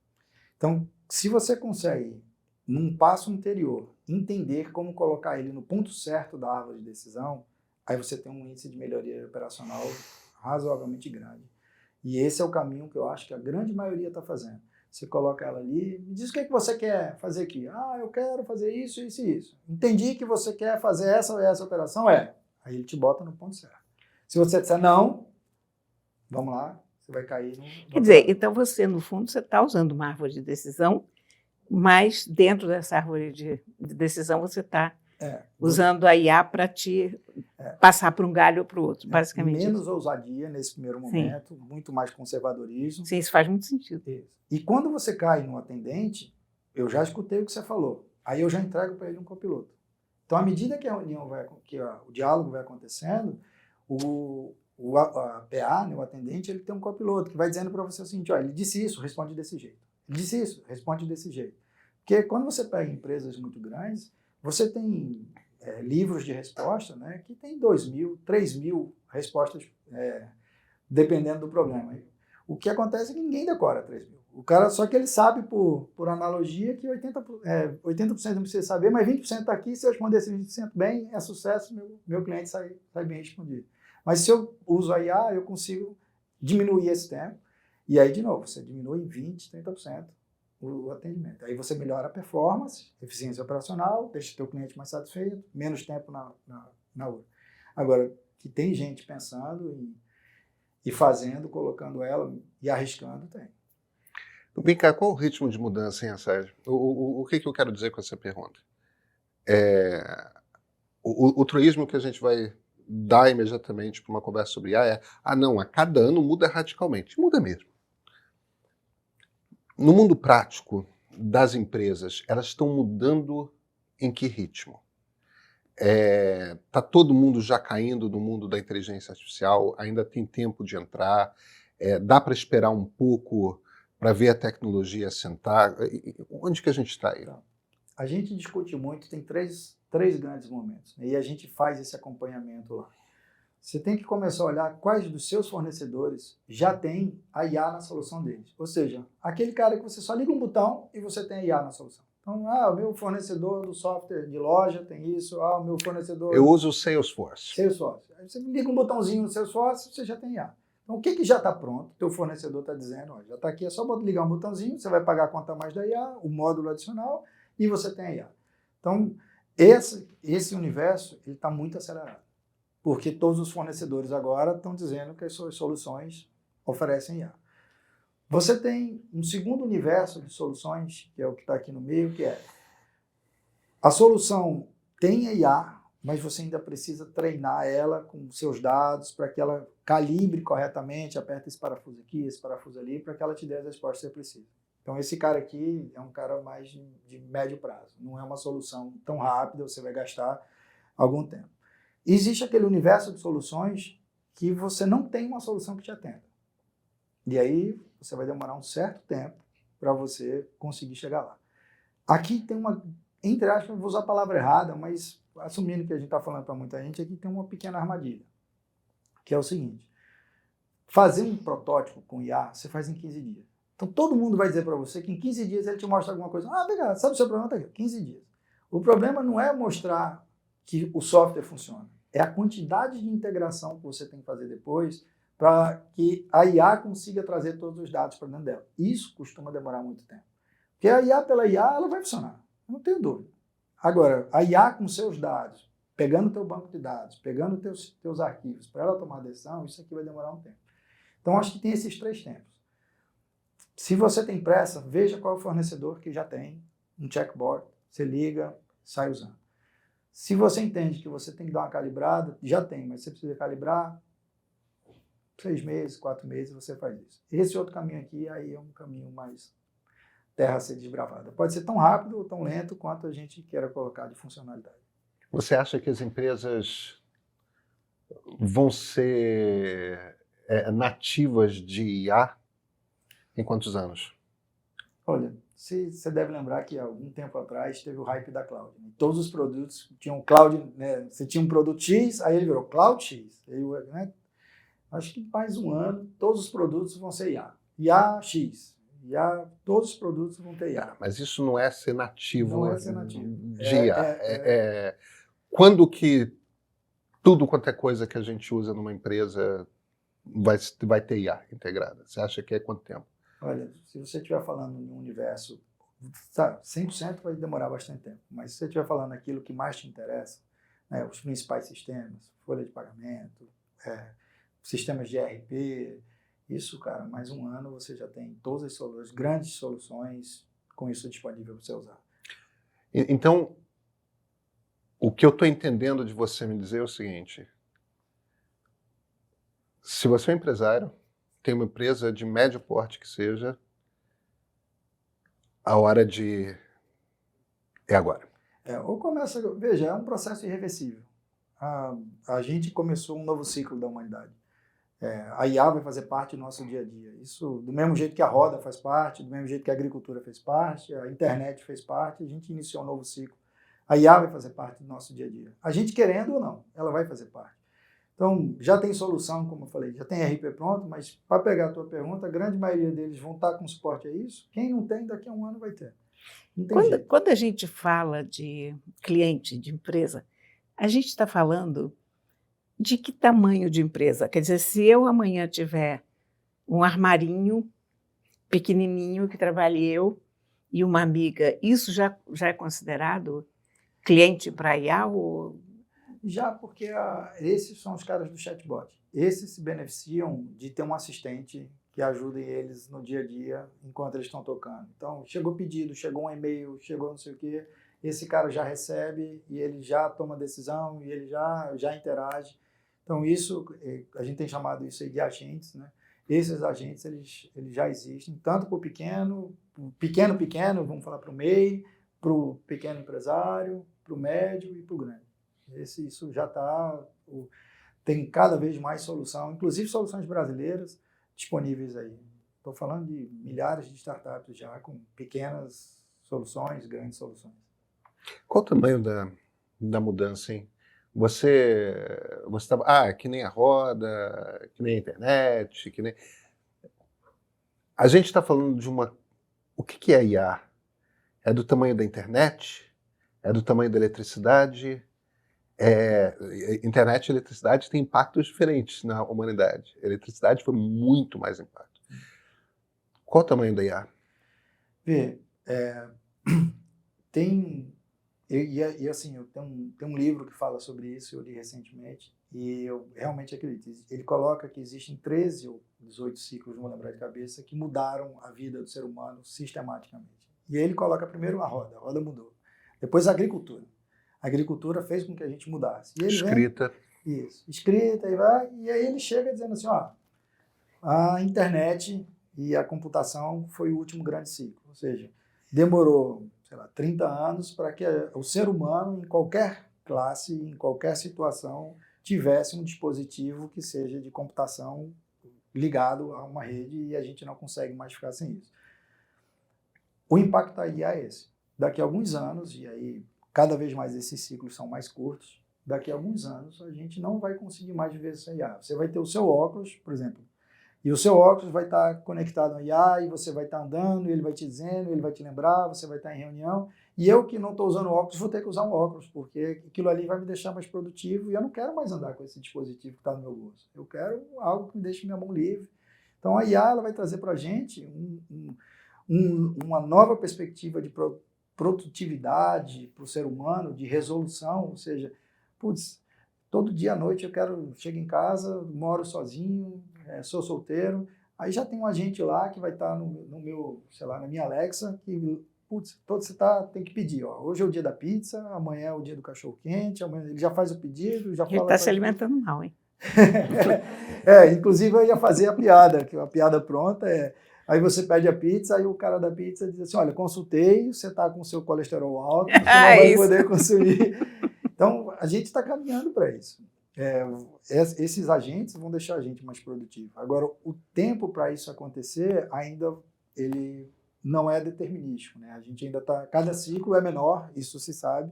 [SPEAKER 3] Então, se você consegue, num passo anterior, entender como colocar ele no ponto certo da árvore de decisão, aí você tem um índice de melhoria operacional razoavelmente grande. E esse é o caminho que eu acho que a grande maioria está fazendo. Você coloca ela ali, me diz o que você quer fazer aqui. Ah, eu quero fazer isso, isso e isso. Entendi que você quer fazer essa ou essa operação, Aí ele te bota no ponto certo. Se você disser não, vamos lá, você vai cair no...
[SPEAKER 2] Quer dizer, então você, no fundo, você está usando uma árvore de decisão, mas dentro dessa árvore de decisão você está usando a IA para te passar para um galho ou para o outro, basicamente.
[SPEAKER 3] Menos ousadia nesse primeiro momento, muito mais conservadorismo.
[SPEAKER 2] Sim, isso faz muito sentido.
[SPEAKER 3] E quando você cai no atendente, eu já escutei o que você falou, aí eu já entrego para ele um copiloto. Então, à medida que o diálogo vai acontecendo, a PA, o atendente, ele tem um copiloto que vai dizendo para você o seguinte, ele disse isso, responde desse jeito. Ele disse isso, responde desse jeito. Porque quando você pega empresas muito grandes, você tem livros de resposta, né, que tem 2.000, 3.000 respostas, dependendo do problema. O que acontece é que ninguém decora 3.000. O cara, só que ele sabe, por analogia, que 80% não precisa saber, mas 20% está aqui, se eu responder esse 20% bem, é sucesso, meu cliente sai bem respondido. Mas se eu uso a IA, eu consigo diminuir esse tempo. E aí, de novo, você diminui em 20%, 30% o atendimento. Aí você melhora a performance, eficiência operacional, deixa o teu cliente mais satisfeito, menos tempo na hora. Agora, que tem gente pensando e fazendo, colocando ela e arriscando, tem.
[SPEAKER 1] Vem cá, qual o ritmo de mudança, hein, Sérgio? O que eu quero dizer com essa pergunta? O truísmo que a gente vai dar imediatamente para uma conversa sobre IA não, a cada ano muda radicalmente. Muda mesmo. No mundo prático das empresas, elas estão mudando em que ritmo? Está todo mundo já caindo no mundo da inteligência artificial? Ainda tem tempo de entrar? Dá para esperar um pouco para ver a tecnologia assentar? Onde que a gente está aí?
[SPEAKER 3] A gente discute muito, tem três grandes momentos, né? E a gente faz esse acompanhamento lá. Você tem que começar a olhar quais dos seus fornecedores já tem a IA na solução deles. Ou seja, aquele cara que você só liga um botão e você tem a IA na solução. Então, o meu fornecedor do software de loja tem isso, o meu fornecedor...
[SPEAKER 1] Eu uso o Salesforce.
[SPEAKER 3] Salesforce. Aí você liga um botãozinho no Salesforce, você já tem IA. Então, o que já está pronto? O teu fornecedor está dizendo, já está aqui, é só ligar um botãozinho, você vai pagar a conta mais da IA, o módulo adicional, e você tem a IA. Então, esse universo está muito acelerado. Porque todos os fornecedores agora estão dizendo que as suas soluções oferecem IA. Você tem um segundo universo de soluções, que é o que está aqui no meio, que é a solução tem a IA, mas você ainda precisa treinar ela com seus dados para que ela calibre corretamente, aperta esse parafuso aqui, esse parafuso ali, para que ela te dê as respostas que você precisa. Então, esse cara aqui é um cara mais de médio prazo. Não é uma solução tão rápida, você vai gastar algum tempo. Existe aquele universo de soluções que você não tem uma solução que te atenda. E aí, você vai demorar um certo tempo para você conseguir chegar lá. Aqui tem uma, entre aspas, eu vou usar a palavra errada, mas assumindo que a gente está falando para muita gente, aqui tem uma pequena armadilha, que é o seguinte: fazer um protótipo com IA, você faz em 15 dias. Então, todo mundo vai dizer para você que em 15 dias ele te mostra alguma coisa. Legal, sabe o seu problema? Está aqui, 15 dias. O problema não é mostrar que o software funciona. É a quantidade de integração que você tem que fazer depois para que a IA consiga trazer todos os dados para dentro dela. Isso costuma demorar muito tempo. Porque a IA pela IA, ela vai funcionar, não tenho dúvida. Agora, a IA com seus dados, pegando o teu banco de dados, pegando teus arquivos, para ela tomar decisão, isso aqui vai demorar um tempo. Então, acho que tem esses 3 tempos. Se você tem pressa, veja qual é o fornecedor que já tem um checkboard, você liga, sai usando. Se você entende que você tem que dar uma calibrada, já tem, mas você precisa calibrar, 6 meses, 4 meses, você faz isso. Esse outro caminho aqui, aí é um caminho mais terra a ser desbravada. Pode ser tão rápido ou tão lento quanto a gente queira colocar de funcionalidade.
[SPEAKER 1] Você acha que as empresas vão ser nativas de IA em quantos anos?
[SPEAKER 3] Olha, você deve lembrar que há algum tempo atrás teve o hype da cloud. Né? Todos os produtos tinham cloud, né? Você tinha um produto X, aí ele virou cloud X. Aí, né? Acho que mais um ano, todos os produtos vão ser IA. IA X. IA, todos os produtos vão ter IA.
[SPEAKER 1] Mas isso não é ser nativo,
[SPEAKER 3] não é ser nativo.
[SPEAKER 1] De IA. Quando que tudo quanto é coisa que a gente usa numa empresa vai ter IA integrada? Você acha que é quanto tempo?
[SPEAKER 3] Olha, se você estiver falando em um universo, sabe, 100% vai demorar bastante tempo. Mas se você estiver falando aquilo que mais te interessa, né, os principais sistemas, folha de pagamento, sistemas de ERP, isso, cara, mais um ano você já tem todas as soluções, grandes soluções com isso disponível para você usar.
[SPEAKER 1] Então, o que eu estou entendendo de você me dizer é o seguinte: se você é um empresário, tem uma empresa de médio porte que seja, a hora de... é agora.
[SPEAKER 3] Ou começa, veja, é um processo irreversível. A gente começou um novo ciclo da humanidade. A IA vai fazer parte do nosso dia a dia. Isso, do mesmo jeito que a roda faz parte, do mesmo jeito que a agricultura fez parte, a internet fez parte, a gente iniciou um novo ciclo. A IA vai fazer parte do nosso dia a dia. A gente querendo ou não, ela vai fazer parte. Então, já tem solução, como eu falei, já tem RP pronto, mas para pegar a tua pergunta, a grande maioria deles vão estar com suporte a isso. Quem não tem, daqui a um ano vai ter. Não tem jeito.
[SPEAKER 2] Quando a gente fala de cliente, de empresa, a gente está falando de que tamanho de empresa? Quer dizer, se eu amanhã tiver um armarinho pequenininho que trabalhe eu e uma amiga, isso já é considerado cliente para IA? Ou...
[SPEAKER 3] Já, porque esses são os caras do chatbot. Esses se beneficiam de ter um assistente que ajude eles no dia a dia enquanto eles estão tocando. Então, chegou pedido, chegou um e-mail, chegou não sei o quê, esse cara já recebe e ele já toma decisão e ele já interage. Então, isso, a gente tem chamado isso aí de agentes, né? Esses agentes, eles já existem, tanto para o pequeno, vamos falar para o MEI, para o pequeno empresário, para o médio e para o grande. Isso já está, tem cada vez mais solução, inclusive soluções brasileiras disponíveis aí. Estou falando de milhares de startups já com pequenas soluções, grandes soluções.
[SPEAKER 1] Qual o tamanho da mudança, hein? Você estava, que nem a roda, que nem a internet, que nem... A gente está falando de uma... O que é IA? É do tamanho da internet? É do tamanho da eletricidade? Internet e eletricidade têm impactos diferentes na humanidade. A eletricidade foi muito mais impacto. Qual o tamanho da IA?
[SPEAKER 3] Vê, assim, eu tenho um livro que fala sobre isso, eu li recentemente, e eu realmente acredito. Ele coloca que existem 13 ou 18 ciclos, não vou lembrar de cabeça, que mudaram a vida do ser humano sistematicamente. E ele coloca primeiro a roda mudou. Depois a agricultura. A agricultura fez com que a gente mudasse. E ele
[SPEAKER 1] escrita.
[SPEAKER 3] Escrita, e aí ele chega dizendo assim, a internet e a computação foi o último grande ciclo. Ou seja, demorou, 30 anos para que o ser humano, em qualquer classe, em qualquer situação, tivesse um dispositivo que seja de computação ligado a uma rede e a gente não consegue mais ficar sem isso. O impacto da IA é esse. Daqui a alguns anos, e aí cada vez mais esses ciclos são mais curtos, daqui a alguns anos a gente não vai conseguir mais viver sem IA. Você vai ter o seu óculos, por exemplo, e o seu óculos vai estar conectado ao IA e você vai estar andando, ele vai te dizendo, ele vai te lembrar, você vai estar em reunião E eu que não estou usando óculos, vou ter que usar um óculos, porque aquilo ali vai me deixar mais produtivo e eu não quero mais andar com esse dispositivo que está no meu bolso. Eu quero algo que me deixe minha mão livre. Então a IA ela vai trazer para a gente uma nova perspectiva de produtividade para o ser humano, de resolução, ou seja, putz, todo dia à noite chego em casa, moro sozinho, sou solteiro, aí já tem um agente lá que vai estar no meu, sei lá, na minha Alexa, que, putz, tem que pedir, ó, hoje é o dia da pizza, amanhã é o dia do cachorro-quente, amanhã ele já faz o pedido, já fala...
[SPEAKER 2] Ele está se alimentando mal, hein?
[SPEAKER 3] Inclusive eu ia fazer a piada, que a piada pronta aí você pede a pizza, aí o cara da pizza diz assim, olha, consultei, você está com o seu colesterol alto, você não vai poder consumir. Então, a gente está caminhando para isso. Esses agentes vão deixar a gente mais produtivo. Agora, o tempo para isso acontecer, ainda ele não é determinístico, né? A gente ainda está... Cada ciclo é menor, isso se sabe,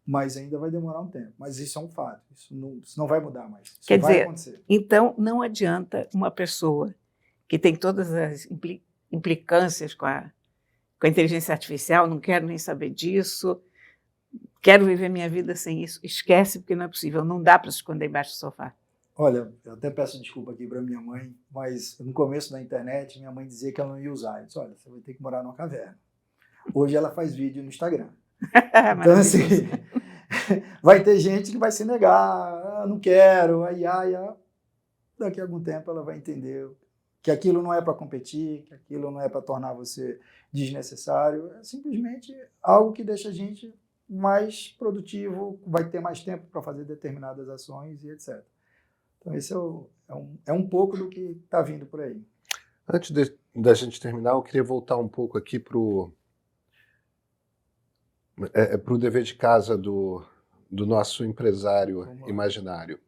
[SPEAKER 3] mas ainda vai demorar um tempo. Mas isso é um fato, isso não vai mudar mais. Isso
[SPEAKER 2] Quer
[SPEAKER 3] vai
[SPEAKER 2] dizer,
[SPEAKER 3] acontecer.
[SPEAKER 2] Então não adianta uma pessoa que tem todas as implicâncias com a inteligência artificial, não quero nem saber disso, quero viver minha vida sem isso. Esquece, porque não é possível, não dá para se esconder embaixo do sofá.
[SPEAKER 3] Olha, eu até peço desculpa aqui para minha mãe, mas no começo da internet, minha mãe dizia que ela não ia usar. Eu disse, olha, você vai ter que morar numa caverna. Hoje ela faz vídeo no Instagram. Então, assim, vai ter gente que vai se negar, não quero, daqui a algum tempo ela vai entender que aquilo não é para competir, que aquilo não é para tornar você desnecessário, é simplesmente algo que deixa a gente mais produtivo, vai ter mais tempo para fazer determinadas ações e etc. Então esse é um pouco do que está vindo por aí.
[SPEAKER 1] Antes da gente terminar, eu queria voltar um pouco aqui para o dever de casa do nosso empresário imaginário.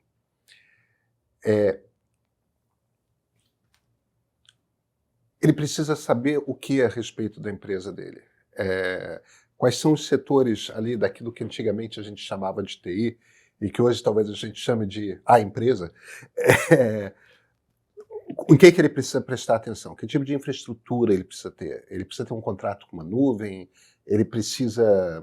[SPEAKER 1] Ele precisa saber o que a respeito da empresa dele. Quais são os setores ali daquilo que antigamente a gente chamava de TI e que hoje talvez a gente chame de a empresa. Em que ele precisa prestar atenção? Que tipo de infraestrutura ele precisa ter? Ele precisa ter um contrato com uma nuvem? Ele precisa...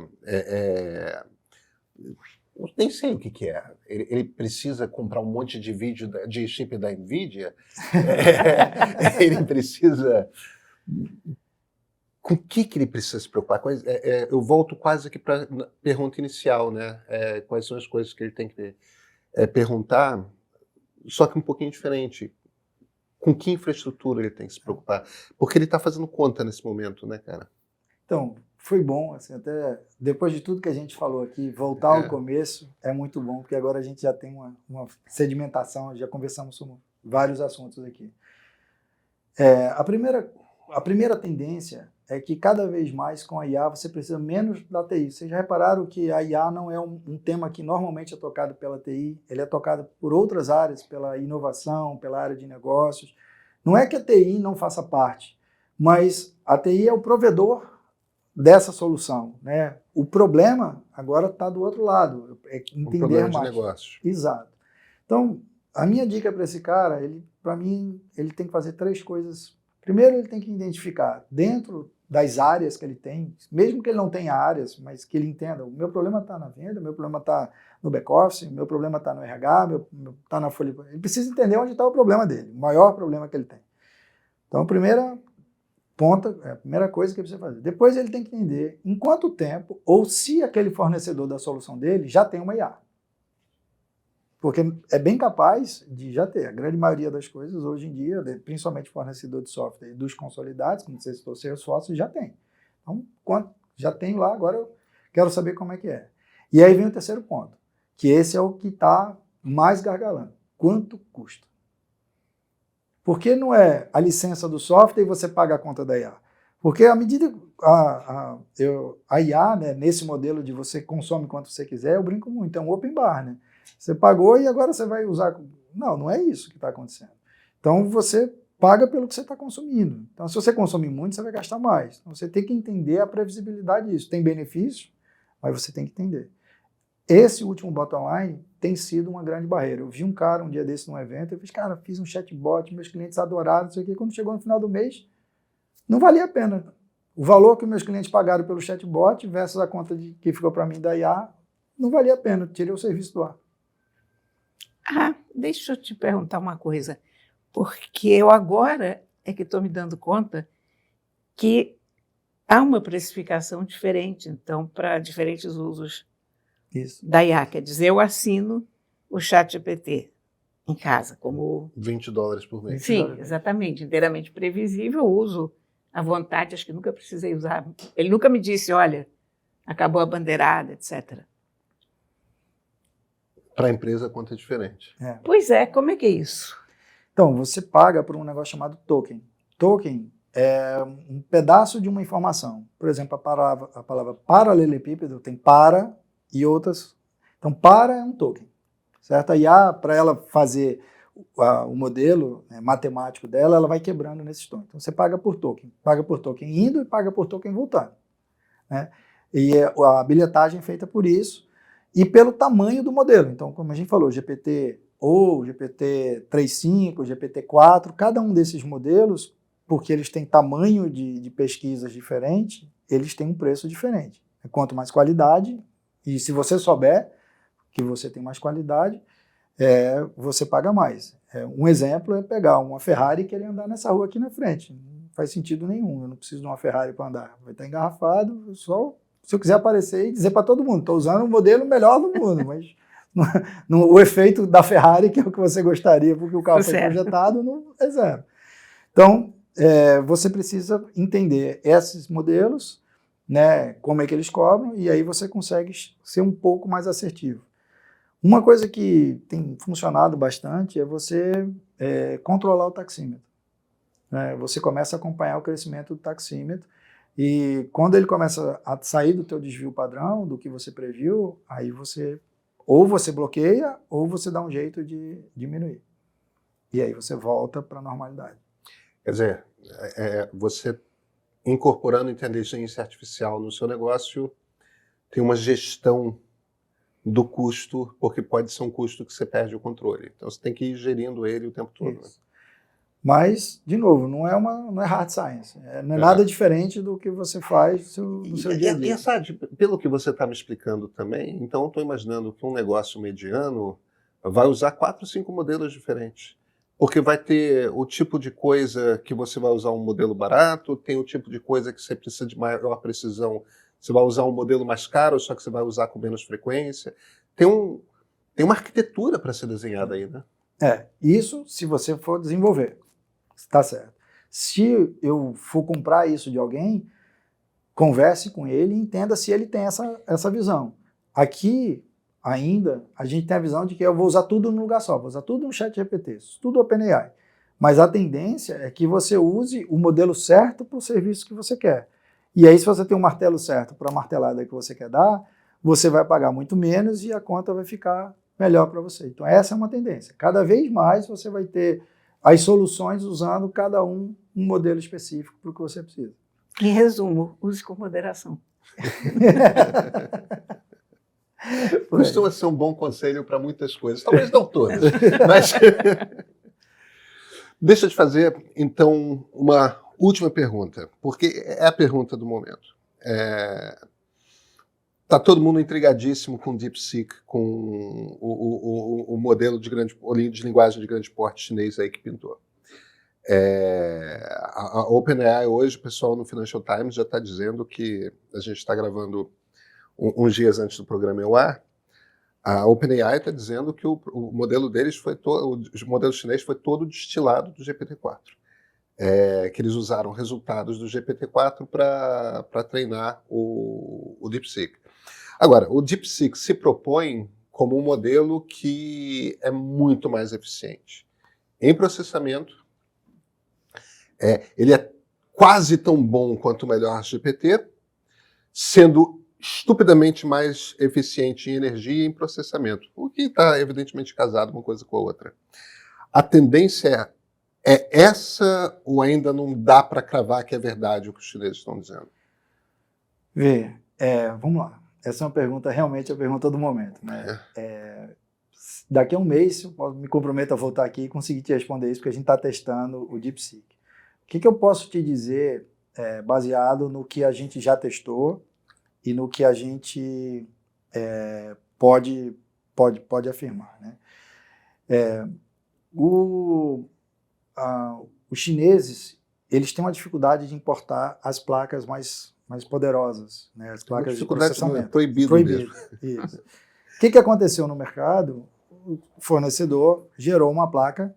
[SPEAKER 1] nem sei o que é. Ele precisa comprar um monte de vídeo de chip da NVIDIA? Ele precisa... Com o que ele precisa se preocupar? Eu volto quase aqui para a pergunta inicial, né? Quais são as coisas que ele tem que perguntar, só que um pouquinho diferente. Com que infraestrutura ele tem que se preocupar? Porque ele está fazendo conta nesse momento, né, cara?
[SPEAKER 3] Então, foi bom, assim, até depois de tudo que a gente falou aqui, voltar ao começo é muito bom, porque agora a gente já tem uma sedimentação, já conversamos sobre vários assuntos aqui. A primeira tendência é que cada vez mais com a IA você precisa menos da TI. Vocês já repararam que a IA não é um tema que normalmente é tocado pela TI, ele é tocado por outras áreas, pela inovação, pela área de negócios. Não é que a TI não faça parte, mas a TI é o provedor dessa solução, né? O problema agora está do outro lado, é entender
[SPEAKER 1] problema
[SPEAKER 3] mais.
[SPEAKER 1] De negócios.
[SPEAKER 3] Exato. Então, a minha dica para esse cara, para mim, ele tem que fazer 3 coisas. Primeiro, ele tem que identificar dentro das áreas que ele tem, mesmo que ele não tenha áreas, mas que ele entenda, o meu problema está na venda, o meu problema está no back-office, o meu problema está no RH, está na folha. Ele precisa entender onde está o problema dele, o maior problema que ele tem. Então, a primeira coisa que ele precisa fazer. Depois ele tem que entender em quanto tempo, ou se aquele fornecedor da solução dele já tem uma IA. Porque é bem capaz de já ter. A grande maioria das coisas hoje em dia, principalmente fornecedor de software dos consolidados, como você citou, Salesforce, já tem. Então, já tem lá, agora eu quero saber como é que é. E aí vem o terceiro ponto, que esse é o que está mais gargalando. Quanto custa? Porque não é a licença do software e você paga a conta da IA. Porque à medida a IA, né, nesse modelo de você consome quanto você quiser, eu brinco muito, é um open bar, né? Você pagou e agora você vai usar... Não é isso que está acontecendo. Então você paga pelo que você está consumindo. Então se você consumir muito, você vai gastar mais. Então você tem que entender a previsibilidade disso. Tem benefício, mas você tem que entender. Esse último bottom line tem sido uma grande barreira. Eu vi um cara um dia desse num evento, eu fiz, cara, fiz um chatbot, meus clientes adoraram, não sei o quê. Quando chegou no final do mês, não valia a pena. O valor que meus clientes pagaram pelo chatbot versus a conta que ficou para mim da IA, não valia a pena, tirei o serviço do ar.
[SPEAKER 2] Deixa eu te perguntar uma coisa, porque eu agora é que estou me dando conta que há uma precificação diferente, então, para diferentes usos da IA. Quer dizer, eu assino o ChatGPT em casa, como...
[SPEAKER 1] $20 por mês.
[SPEAKER 2] Sim, exatamente, inteiramente previsível, uso à vontade, acho que nunca precisei usar. Ele nunca me disse, olha, acabou a bandeirada, etc.
[SPEAKER 1] Para a empresa, a conta é diferente.
[SPEAKER 2] Pois é, como é que é isso?
[SPEAKER 3] Então, você paga por um negócio chamado token. Token é um pedaço de uma informação. Por exemplo, a palavra paralelepípedo tem para e outras. Então, para é um token, certo? A IA, para ela fazer o modelo matemático dela, ela vai quebrando nesses tokens. Então, você paga por token. Paga por token indo e paga por token voltando. Né? E a bilhetagem é feita por isso e pelo tamanho do modelo. Então, como a gente falou, GPT ou GPT 3.5, GPT-4, cada um desses modelos, porque eles têm tamanho de pesquisas diferente, eles têm um preço diferente. Quanto mais qualidade, e se você souber que você tem mais qualidade, você paga mais. Um exemplo é pegar uma Ferrari e querer andar nessa rua aqui na frente. Não faz sentido nenhum, eu não preciso de uma Ferrari para andar. Vai estar engarrafado, só se eu quiser aparecer e dizer para todo mundo, estou usando o modelo melhor do mundo, mas o efeito da Ferrari, que é o que você gostaria, porque o carro foi projetado, não é zero. Então, você precisa entender esses modelos, né, como é que eles cobram, e aí você consegue ser um pouco mais assertivo. Uma coisa que tem funcionado bastante é você controlar o taxímetro. Né? Você começa a acompanhar o crescimento do taxímetro, e quando ele começa a sair do teu desvio padrão, do que você previu, aí ou você bloqueia, ou você dá um jeito de diminuir. E aí você volta para a normalidade.
[SPEAKER 1] Quer dizer, você incorporando inteligência artificial no seu negócio, tem uma gestão do custo, porque pode ser um custo que você perde o controle. Então você tem que ir gerindo ele o tempo todo. Né?
[SPEAKER 3] Mas, de novo, não é hard science. Não é nada diferente do que você faz no seu dia a dia.
[SPEAKER 1] Pelo que você está me explicando também, então eu estou imaginando que um negócio mediano vai usar 4 ou 5 modelos diferentes. Porque vai ter o tipo de coisa que você vai usar um modelo barato, tem o tipo de coisa que você precisa de maior precisão, você vai usar um modelo mais caro, só que você vai usar com menos frequência. Tem uma arquitetura para ser desenhada aí, né?
[SPEAKER 3] Isso se você for desenvolver. Está certo. Se eu for comprar isso de alguém, converse com ele e entenda se ele tem essa visão. Aqui, ainda, a gente tem a visão de que eu vou usar tudo num lugar só, vou usar tudo no ChatGPT, tudo OpenAI. Mas a tendência é que você use o modelo certo para o serviço que você quer. E aí, se você tem um martelo certo para a martelada que você quer dar, você vai pagar muito menos e a conta vai ficar melhor para você. Então, essa é uma tendência. Cada vez mais você vai ter as soluções usando cada um modelo específico para o que você precisa.
[SPEAKER 2] Em resumo, use com moderação.
[SPEAKER 1] Costuma ser um bom conselho para muitas coisas, talvez não todas, mas deixa eu te fazer, então, uma última pergunta, porque é a pergunta do momento. Está todo mundo intrigadíssimo com o DeepSeek, com o modelo de linguagem de grande porte chinês aí que pintou. A OpenAI hoje, o pessoal no Financial Times já está dizendo que a gente está gravando uns dias antes do programa ao ar. A OpenAI está dizendo que o modelo deles o modelo chinês foi todo destilado do GPT-4. Que eles usaram resultados do GPT-4 para treinar o DeepSeek. Agora, o DeepSeek se propõe como um modelo que é muito mais eficiente em processamento. Ele é quase tão bom quanto o melhor GPT, sendo estupidamente mais eficiente em energia e em processamento, o que está evidentemente casado uma coisa com a outra. A tendência é essa ou ainda não dá para cravar que é verdade o que os chineses estão dizendo?
[SPEAKER 3] Vamos lá. Essa é uma pergunta, realmente a pergunta do momento. Né? Daqui a um mês eu me comprometo a voltar aqui e conseguir te responder isso, porque a gente está testando o DeepSeek. O que eu posso te dizer baseado no que a gente já testou e no que a gente pode afirmar, né? Os chineses, eles têm uma dificuldade de importar as placas mais poderosas, né? As placas de processamento.
[SPEAKER 1] Proibido mesmo.
[SPEAKER 3] Isso. O que aconteceu no mercado? O fornecedor gerou uma placa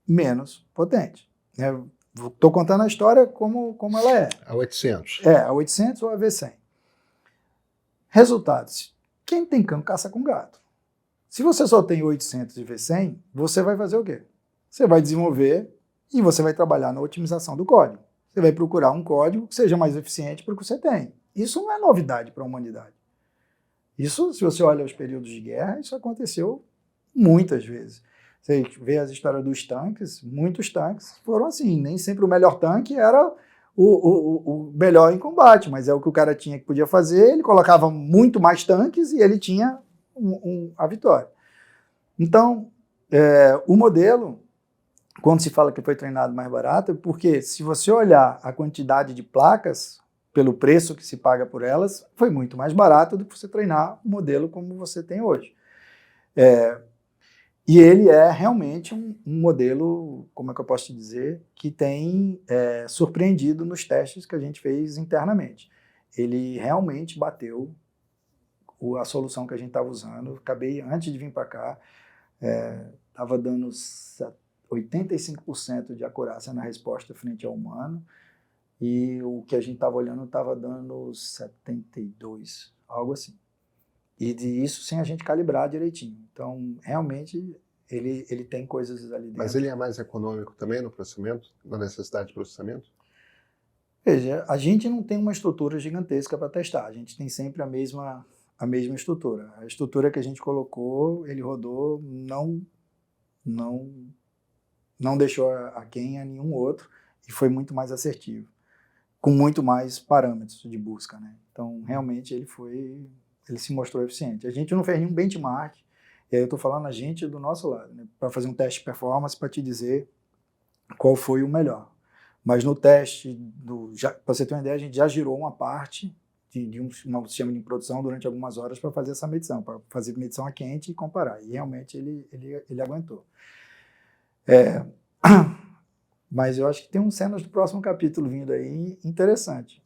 [SPEAKER 3] menos potente, né? Estou contando a história como ela é.
[SPEAKER 1] A 800.
[SPEAKER 3] A 800 ou a V100. Resultados. Quem tem cão caça com gato. Se você só tem 800 e V100, você vai fazer o quê? Você vai desenvolver e você vai trabalhar na otimização do código. Você vai procurar um código que seja mais eficiente para o que você tem. Isso não é novidade para a humanidade. Isso, se você olha os períodos de guerra, isso aconteceu muitas vezes. Você vê as histórias dos tanques, muitos tanques foram assim. Nem sempre o melhor tanque era o melhor em combate, mas é o que o cara tinha que podia fazer, ele colocava muito mais tanques e ele tinha a vitória. Então, o modelo, quando se fala que foi treinado mais barato, é porque se você olhar a quantidade de placas, pelo preço que se paga por elas, foi muito mais barato do que você treinar o modelo como você tem hoje. E ele é realmente um modelo, como é que eu posso te dizer, que tem surpreendido nos testes que a gente fez internamente. Ele realmente bateu a solução que a gente estava usando. Acabei, antes de vir para cá, estava dando 85% de acurácia na resposta frente ao humano, e o que a gente estava olhando estava dando 72%, algo assim. E isso sem a gente calibrar direitinho. Então, realmente, ele tem coisas ali dentro.
[SPEAKER 1] Mas ele é mais econômico também no processamento, na necessidade de processamento?
[SPEAKER 3] Veja, a gente não tem uma estrutura gigantesca para testar. A gente tem sempre a mesma estrutura. A estrutura que a gente colocou, ele rodou, não deixou aquém a nenhum outro, e foi muito mais assertivo, com muito mais parâmetros de busca, né? Então, realmente, ele se mostrou eficiente. A gente não fez nenhum benchmark, e aí eu estou falando a gente do nosso lado, né, para fazer um teste de performance para te dizer qual foi o melhor. Mas no teste, para você ter uma ideia, a gente já girou uma parte de um sistema de produção durante algumas horas para fazer essa medição, para fazer medição a quente e comparar. E realmente ele aguentou. Mas eu acho que tem um cenas do próximo capítulo vindo aí interessante.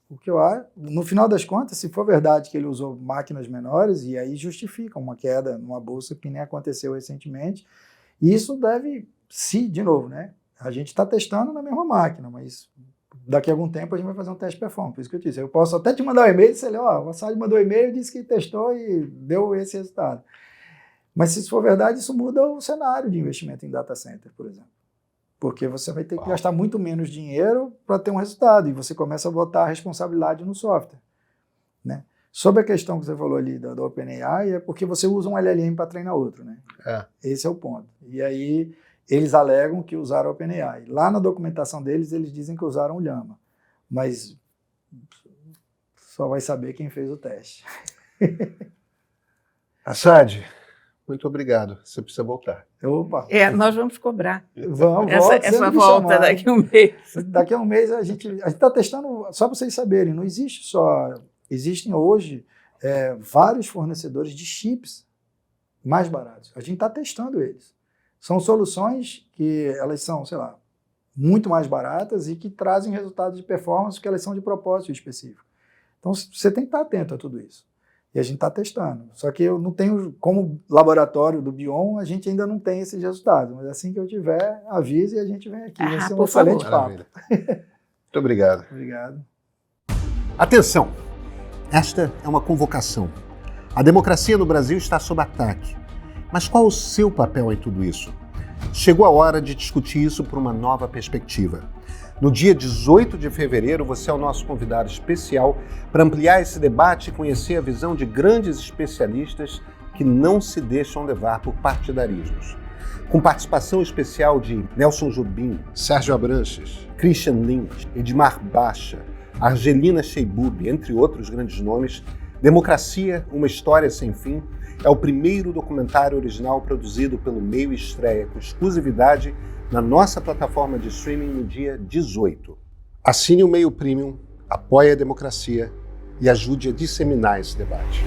[SPEAKER 3] No final das contas, se for verdade que ele usou máquinas menores, e aí justifica uma queda numa bolsa que nem aconteceu recentemente, e isso deve, de novo, né? A gente está testando na mesma máquina, mas daqui a algum tempo a gente vai fazer um teste de performance. Por isso que eu disse, eu posso até te mandar um e-mail e dizer, o Assad mandou um e-mail e disse que testou e deu esse resultado. Mas se isso for verdade, isso muda o cenário de investimento em data center, por exemplo. Porque você vai ter que gastar muito menos dinheiro para ter um resultado, e você começa a botar a responsabilidade no software, né? Sobre a questão que você falou ali da OpenAI, é porque você usa um LLM para treinar outro, né? Esse é o ponto. E aí eles alegam que usaram a OpenAI. Lá na documentação deles, eles dizem que usaram o Llama, mas só vai saber quem fez o teste.
[SPEAKER 1] Assad, muito obrigado. Você precisa voltar.
[SPEAKER 3] Opa.
[SPEAKER 2] Nós vamos cobrar.
[SPEAKER 3] Vamos,
[SPEAKER 2] essa volta daqui a um mês.
[SPEAKER 3] Daqui a um mês a gente está testando, só para vocês saberem, não existe só. Existem hoje vários fornecedores de chips mais baratos. A gente está testando eles. São soluções que elas são, sei lá, muito mais baratas e que trazem resultados de performance que elas são de propósito específico. Então você tem que estar atento a tudo isso. E a gente está testando. Só que eu não tenho, como laboratório do Bion, a gente ainda não tem esses resultados. Mas assim que eu tiver, avise e a gente vem aqui. Vai ser um excelente papo.
[SPEAKER 1] Muito obrigado.
[SPEAKER 3] Obrigado.
[SPEAKER 1] Atenção! Esta é uma convocação. A democracia no Brasil está sob ataque. Mas qual o seu papel em tudo isso? Chegou a hora de discutir isso por uma nova perspectiva. No dia 18 de fevereiro, você é o nosso convidado especial para ampliar esse debate e conhecer a visão de grandes especialistas que não se deixam levar por partidarismos. Com participação especial de Nelson Jobim, Sérgio Abranches, Christian Lynch, Edmar Bacha, Argelina Sheibub, entre outros grandes nomes, Democracia, uma história sem fim, é o primeiro documentário original produzido pelo Meio Estreia, com exclusividade na nossa plataforma de streaming no dia 18. Assine o Meio Premium, apoie a democracia e ajude a disseminar esse debate.